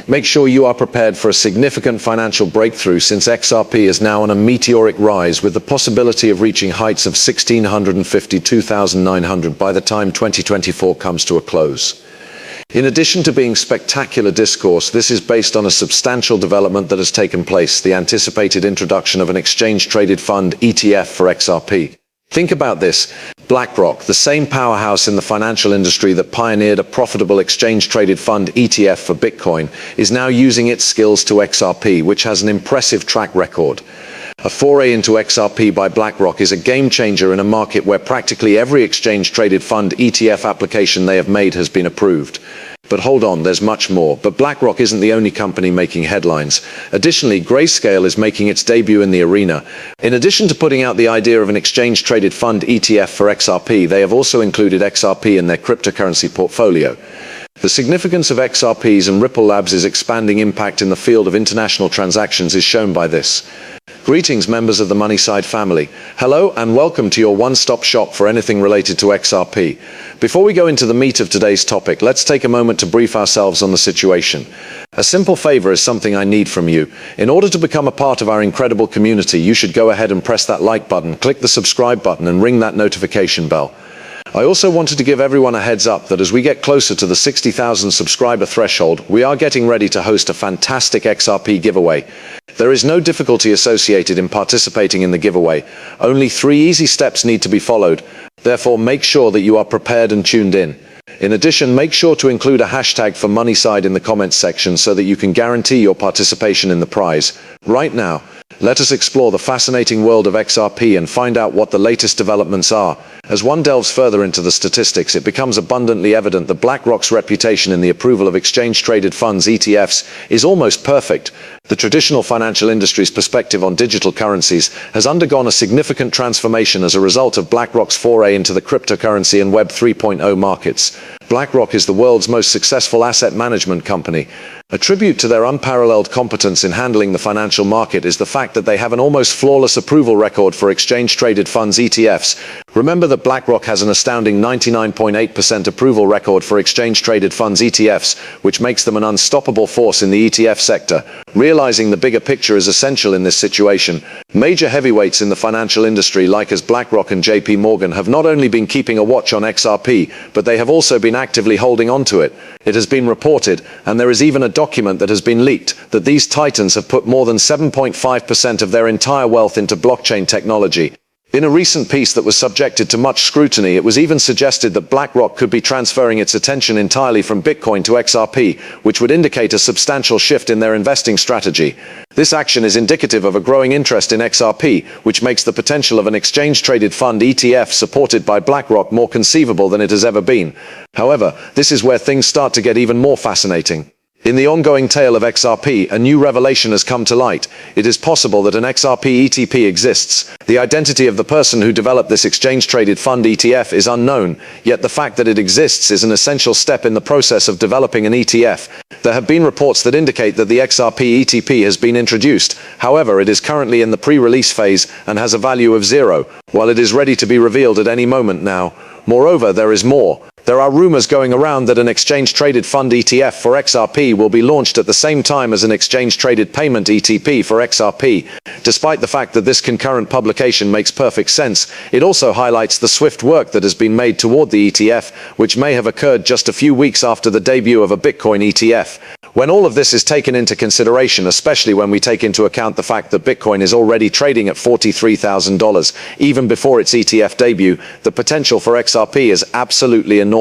Make sure you are prepared for a significant financial breakthrough, since XRP is now on a meteoric rise, with the possibility of reaching heights of 1,650 to 2,900 by the time 2024 comes to a close. In addition to being spectacular discourse, this is based on a substantial development that has taken place: the anticipated introduction of an exchange-traded fund ETF for XRP. Think about this. BlackRock, the same powerhouse in the financial industry that pioneered a profitable exchange-traded fund ETF for Bitcoin, is now using its skills to XRP, which has an impressive track record. A foray into XRP by BlackRock is a game changer in a market where practically every exchange-traded fund ETF application they have made has been approved. But hold on, there's much more. But BlackRock isn't the only company making headlines. Additionally, Grayscale is making its debut in the arena. In addition to putting out the idea of an exchange-traded fund ETF for XRP, they have also included XRP in their cryptocurrency portfolio. The significance of XRPs and Ripple Labs' expanding impact in the field of international transactions is shown by this. Greetings, members of the Moneyside family. Hello and welcome to your one-stop shop for anything related to XRP. Before we go into the meat of today's topic, let's take a moment to brief ourselves on the situation. A simple favor is something I need from you. In order to become a part of our incredible community, you should go ahead and press that like button, click the subscribe button, and ring that notification bell. I also wanted to give everyone a heads up that as we get closer to the 60,000 subscriber threshold, we are getting ready to host a fantastic XRP giveaway. There is no difficulty associated in participating in the giveaway. Only 3 easy steps need to be followed. Therefore, make sure that you are prepared and tuned in. In addition, make sure to include a hashtag for Moneyside in the comments section so that you can guarantee your participation in the prize. Right now, let us explore the fascinating world of XRP and find out what the latest developments are. As one delves further into the statistics, it becomes abundantly evident that BlackRock's reputation in the approval of exchange-traded funds ETFs is almost perfect. The traditional financial industry's perspective on digital currencies has undergone a significant transformation as a result of BlackRock's foray into the cryptocurrency and Web 3.0 markets. BlackRock is the world's most successful asset management company. A tribute to their unparalleled competence in handling the financial market is the fact that they have an almost flawless approval record for exchange-traded funds ETFs. Remember that BlackRock has an astounding 99.8% approval record for exchange-traded funds ETFs, which makes them an unstoppable force in the ETF sector. Realizing the bigger picture is essential in this situation. Major heavyweights in the financial industry, like as BlackRock and JP Morgan, have not only been keeping a watch on XRP, but they have also been actively holding on to it. It has been reported, and there is even a document that has been leaked, that these titans have put more than 7.5% of their entire wealth into blockchain technology. In a recent piece that was subjected to much scrutiny, it was even suggested that BlackRock could be transferring its attention entirely from Bitcoin to XRP, which would indicate a substantial shift in their investing strategy. This action is indicative of a growing interest in XRP, which makes the potential of an exchange-traded fund ETF supported by BlackRock more conceivable than it has ever been. However, this is where things start to get even more fascinating. In the ongoing tale of XRP, a new revelation has come to light. It is possible that an XRP ETP exists. The identity of the person who developed this exchange-traded fund ETF is unknown, yet the fact that it exists is an essential step in the process of developing an ETF. There have been reports that indicate that the XRP ETP has been introduced. However, it is currently in the pre-release phase and has a value of 0, while it is ready to be revealed at any moment now. Moreover, there is more. There are rumors going around that an exchange-traded fund ETF for XRP will be launched at the same time as an exchange-traded payment ETP for XRP. Despite the fact that this concurrent publication makes perfect sense, it also highlights the swift work that has been made toward the ETF, which may have occurred just a few weeks after the debut of a Bitcoin ETF. When all of this is taken into consideration, especially when we take into account the fact that Bitcoin is already trading at $43,000, even before its ETF debut, the potential for XRP is absolutely enormous.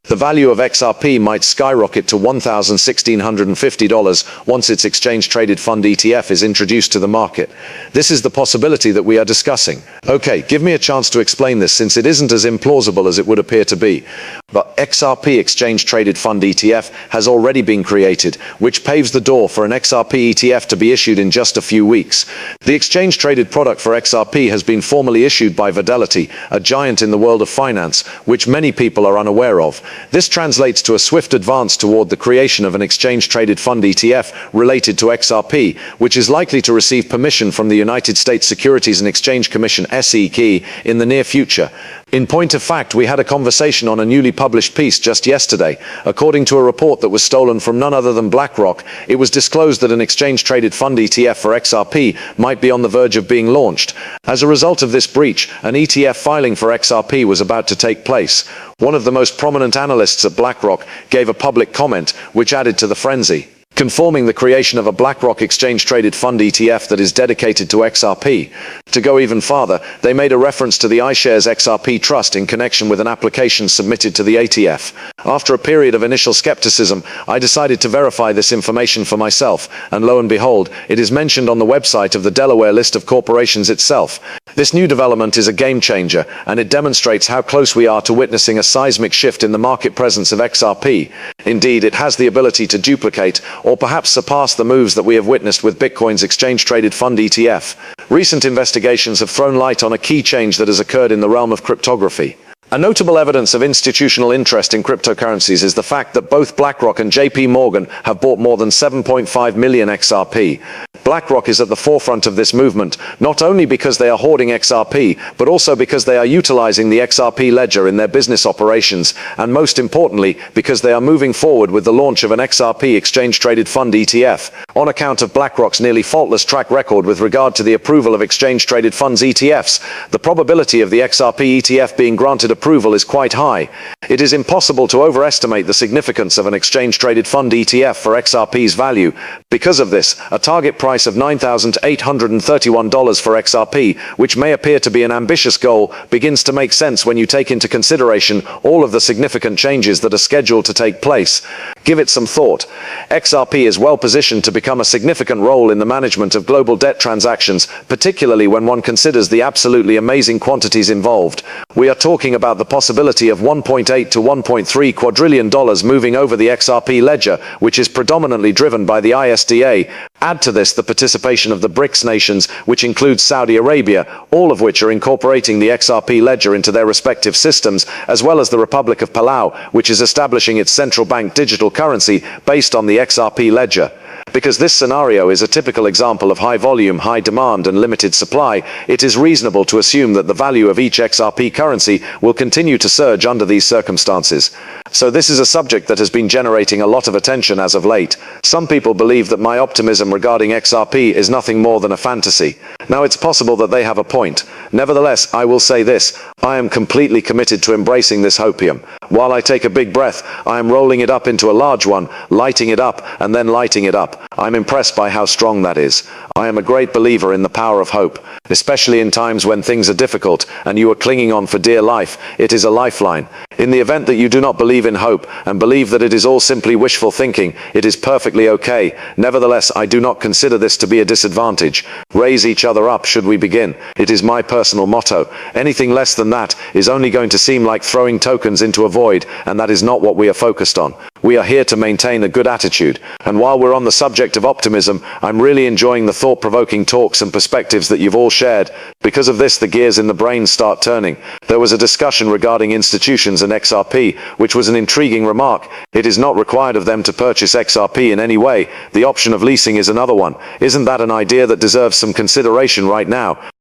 The value of XRP might skyrocket to $1,650 once its exchange-traded fund ETF is introduced to the market. This is the possibility that we are discussing. Okay, give me a chance to explain this, since it isn't as implausible as it would appear to be. But XRP exchange-traded fund ETF has already been created, which paves the door for an XRP ETF to be issued in just a few weeks. The exchange-traded product for XRP has been formally issued by Fidelity, a giant in the world of finance, which many people are unaware of. This translates to a swift advance toward the creation of an exchange-traded fund ETF related to XRP, which is likely to receive permission from the United States Securities and Exchange Commission (SEC) in the near future. In point of fact, we had a conversation on a newly published piece just yesterday. According to a report that was stolen from none other than BlackRock, it was disclosed that an exchange-traded fund ETF for XRP might be on the verge of being launched. As a result of this breach, an ETF filing for XRP was about to take place. One of the most prominent analysts at BlackRock gave a public comment, which added to the frenzy, confirming the creation of a BlackRock exchange-traded fund ETF that is dedicated to XRP. To go even farther, they made a reference to the iShares XRP Trust in connection with an application submitted to the ATF. After a period of initial skepticism, I decided to verify this information for myself, and lo and behold, it is mentioned on the website of the Delaware list of corporations itself. This new development is a game changer, and it demonstrates how close we are to witnessing a seismic shift in the market presence of XRP. Indeed, it has the ability to duplicate or perhaps surpass the moves that we have witnessed with Bitcoin's exchange-traded fund ETF. Recent investigations have thrown light on a key change that has occurred in the realm of cryptography. A notable evidence of institutional interest in cryptocurrencies is the fact that both BlackRock and JP Morgan have bought more than 7.5 million XRP. BlackRock is at the forefront of this movement, not only because they are hoarding XRP, but also because they are utilizing the XRP ledger in their business operations, and most importantly, because they are moving forward with the launch of an XRP exchange-traded fund ETF. On account of BlackRock's nearly faultless track record with regard to the approval of exchange-traded funds ETFs, the probability of the XRP ETF being granted approval is quite high. It is impossible to overestimate the significance of an exchange-traded fund ETF for XRP's value. Because of this, a target price of $9,831 for XRP, which may appear to be an ambitious goal, begins to make sense when you take into consideration all of the significant changes that are scheduled to take place. Give it some thought. XRP is well positioned to become a significant role in the management of global debt transactions, particularly when one considers the absolutely amazing quantities involved. We are talking about the possibility of $1.8 to $1.3 quadrillion moving over the XRP ledger, which is predominantly driven by the ISDA. Add to this the participation of the BRICS nations, which includes Saudi Arabia, all of which are incorporating the XRP ledger into their respective systems, as well as the Republic of Palau, which is establishing its central bank digital currency based on the XRP ledger. Because this scenario is a typical example of high volume, high demand and limited supply, it is reasonable to assume that the value of each XRP currency will continue to surge under these circumstances. So this is a subject that has been generating a lot of attention as of late. Some people believe that my optimism regarding XRP is nothing more than a fantasy. Now it's possible that they have a point. Nevertheless, I will say this, I am completely committed to embracing this hopium. While I take a big breath, I am rolling it up into a large one, lighting it up, and then lighting it up. I'm impressed by how strong that is. I am a great believer in the power of hope, especially in times when things are difficult and you are clinging on for dear life. It is a lifeline. In the event that you do not believe in hope and believe that it is all simply wishful thinking, it is perfectly okay. Nevertheless, I do not consider this to be a disadvantage. Raise each other up should we begin. It is my personal motto. Anything less than that is only going to seem like throwing tokens into a void, and that is not what we are focused on. We are here to maintain a good attitude. And while we're on the subject of optimism, I'm really enjoying the thought-provoking talks and perspectives that you've all shared. Because of this, the gears in the brain start turning. There was a discussion regarding institutions and XRP, which was an intriguing remark. It is not required of them to purchase XRP in any way. The option of leasing is another one. Isn't that an idea that deserves some consideration right now?